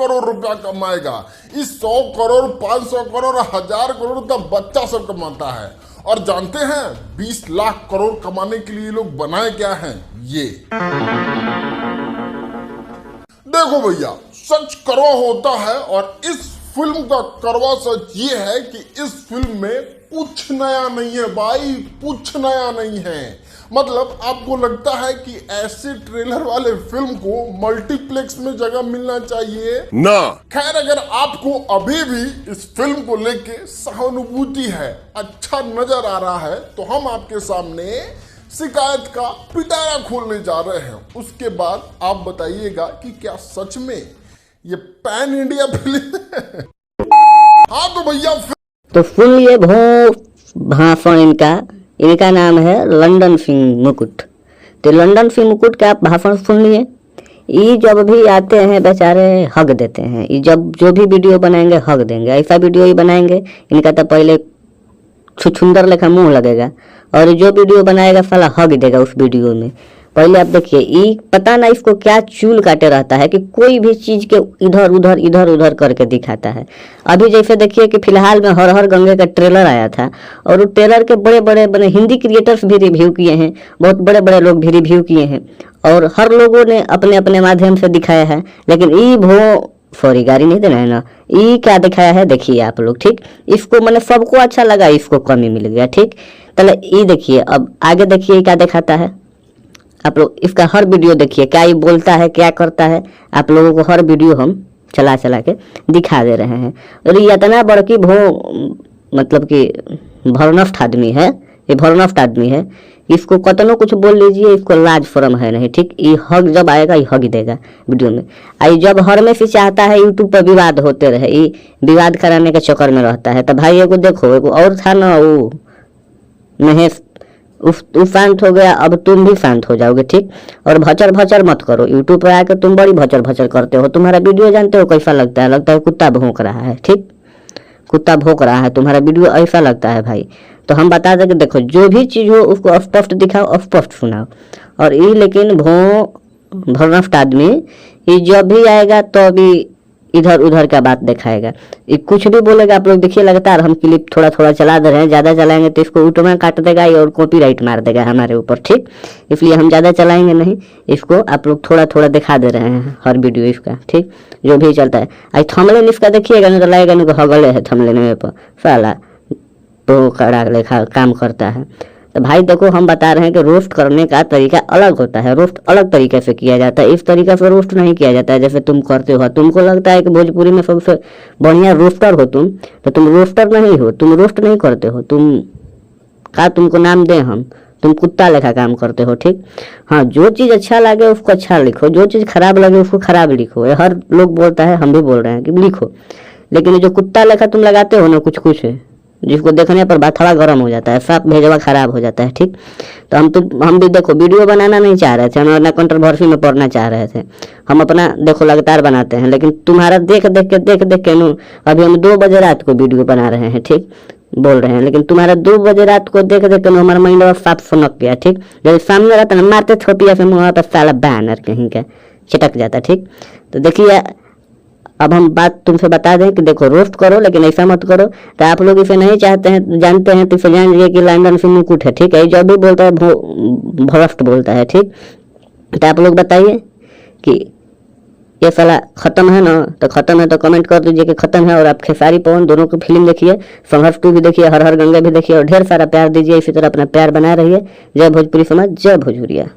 करोड़ रुपया कमाएगा। इस 100 करोड़ 500 करोड़ 1000 करोड़ तो बच्चा सब कमाता है। और जानते हैं 20 लाख करोड़ कमाने के लिए लोग बनाए क्या हैं? ये देखो भैया, सच कड़वा होता है और इस फिल्म का कड़वा सच ये है कि इस फिल्म में कुछ नया नहीं है भाई, कुछ नया नहीं है। मतलब आपको लगता है कि ऐसे ट्रेलर वाले फिल्म को मल्टीप्लेक्स में जगह मिलना चाहिए ना। खैर, अगर आपको अभी भी इस फिल्म को लेके सहानुभूति है, अच्छा नजर आ रहा है, तो हम आपके सामने शिकायत का पिटारा खोलने जा रहे हैं। उसके बाद आप बताइएगा कि क्या सच में ये पैन इंडिया फिल्म है। हाँ तो भैया तो सुन लिए भाषण इनका नाम है लंदन सिंह मुकुट। तो लंदन सिंह मुकुट का आप भाषण सुन लिए। ये जब भी आते हैं बेचारे हक देते हैं, ये जब जो भी वीडियो बनाएंगे हक देंगे। ऐसा वीडियो ही बनाएंगे इनका तो पहले छुछुंदर लेखा मुंह लगेगा, और जो वीडियो बनाएगा साला हक देगा उस वीडियो में। पहले आप देखिए, ये पता ना इसको क्या चूल काटे रहता है कि कोई भी चीज़ के इधर उधर करके दिखाता है। अभी जैसे देखिए कि फिलहाल में हर हर गंगे का ट्रेलर आया था, और वो ट्रेलर के बड़े बड़े हिंदी क्रिएटर्स भी रिव्यू किए हैं, बहुत बड़े बड़े लोग भी रिव्यू किए हैं, और हर लोगों ने अपने अपने माध्यम से दिखाया है। लेकिन सॉरी गाड़ी नहीं देना है ना, ये क्या दिखाया है देखिए आप लोग, ठीक। इसको मैंने सबको अच्छा लगा, इसको कमी मिल गया, ठीक। चलो ये देखिए, अब आगे देखिए क्या दिखाता है। आप लोग इसका हर वीडियो देखिए, क्या ये बोलता है, क्या करता है, आप लोगों को हर वीडियो हम चला के दिखा दे रहे हैं। और ये इतना बड़की मतलब कि भरनष्ट आदमी है, ये भरनष्ट आदमी है। इसको कतनो कुछ बोल लीजिए, इसको लाज शर्म है नहीं, ठीक। ये हक जब आएगा ये हक देगा वीडियो में। आई जब हर में से चाहता है यूट्यूब पर विवाद होते रहे, ये विवाद कराने के चक्कर में रहता है। तो भाई एगो देखो, एगो और था ना वो महेश, वो शांत हो गया, अब तुम भी शांत हो जाओगे, ठीक। और भचर भचर मत करो, यूट्यूब पर आकर तुम बड़ी भचर भचर करते हो। तुम्हारा वीडियो जानते हो कैसा लगता है कुत्ता भौंक रहा है, ठीक। कुत्ता भौंक रहा है, तुम्हारा वीडियो ऐसा लगता है भाई। तो हम बता दें कि देखो, जो भी चीज़ हो उसको स्पष्ट दिखाओ, स्पष्ट सुनाओ। और ये लेकिन भरनष्ट आदमी ये जब भी आएगा तो अभी इधर उधर का बात दिखाएगा, ये कुछ भी बोलेगा। आप लोग देखिए लगातार हम क्लिप थोड़ा थोड़ा चला दे रहे हैं, ज़्यादा चलाएंगे तो इसको यूट्यूब काट देगा और कॉपीराइट मार देगा हमारे ऊपर, ठीक। इसलिए हम ज़्यादा चलाएंगे नहीं, इसको आप लोग थोड़ा थोड़ा दिखा दे रहे हैं हर वीडियो इसका, ठीक। जो भी चलता है आज थंबनेल इसका देखिएगा नहीं तो लगेगा नहीं को हगले है थंबनेल में पर, साला तो कड़ा लेखा काम करता है। तो भाई देखो, हम बता रहे हैं कि रोस्ट करने का तरीका अलग होता है, रोस्ट अलग तरीके से किया जाता है। इस तरीके से रोस्ट नहीं किया जाता है जैसे तुम करते हो। तुमको लगता है कि भोजपुरी में सबसे बढ़िया रोस्टर हो तुम, तो तुम रोस्टर नहीं हो, तुम रोस्ट नहीं करते हो। तुमको नाम दें हम, तुम कुत्ता लेखा काम करते हो, ठीक। हाँ, जो चीज़ अच्छा लगे उसको अच्छा लिखो, जो चीज़ खराब लगे उसको खराब लिखो। ये हर लोग बोलता है, हम भी बोल रहे हैं कि लिखो। लेकिन जो कुत्ता लेखा तुम लगाते हो ना कुछ जिसको देखने पर बात थोड़ा गर्म हो जाता है, साफ भेजवा खराब हो जाता है, ठीक। तो हम भी देखो वीडियो बनाना नहीं चाह रहे थे, हम अपना कंट्रोवर्सी में पढ़ना चाह रहे थे। हम अपना देखो लगातार बनाते हैं, लेकिन तुम्हारा देख के नो अभी हम 2 बजे रात को वीडियो बना रहे हैं, ठीक, बोल रहे हैं। लेकिन तुम्हारा 2 बजे रात को देख के नो हमारा माइंड साफ सुनक गया, ठीक। जब सामने रहता ना मारते छोटिया से मुँह पर साला बैनर कहीं का चटक जाता, ठीक। तो देखिए, अब हम बात तुमसे बता दें कि देखो, रोस्ट करो लेकिन ऐसा मत करो। तो आप लोग इसे नहीं चाहते हैं, जानते हैं, तो इसे जान लीजिए कि लंदन सिंह मुकुट है, ठीक है। जब भी बोलता है भ्रष्ट बोलता है, ठीक। तो आप लोग बताइए कि ये साला खत्म है ना, तो खत्म है तो कमेंट कर दीजिए कि खत्म है। और आप खेसारी पवन दोनों की फिल्म देखिए, संघर्ष 2 भी देखिए, हर हर गंगा भी देखिए, और ढेर सारा प्यार दीजिए। इसी तरह अपना प्यार बनाए रहिए। जय भोजपुरी समाज, जय भोजपुरिया।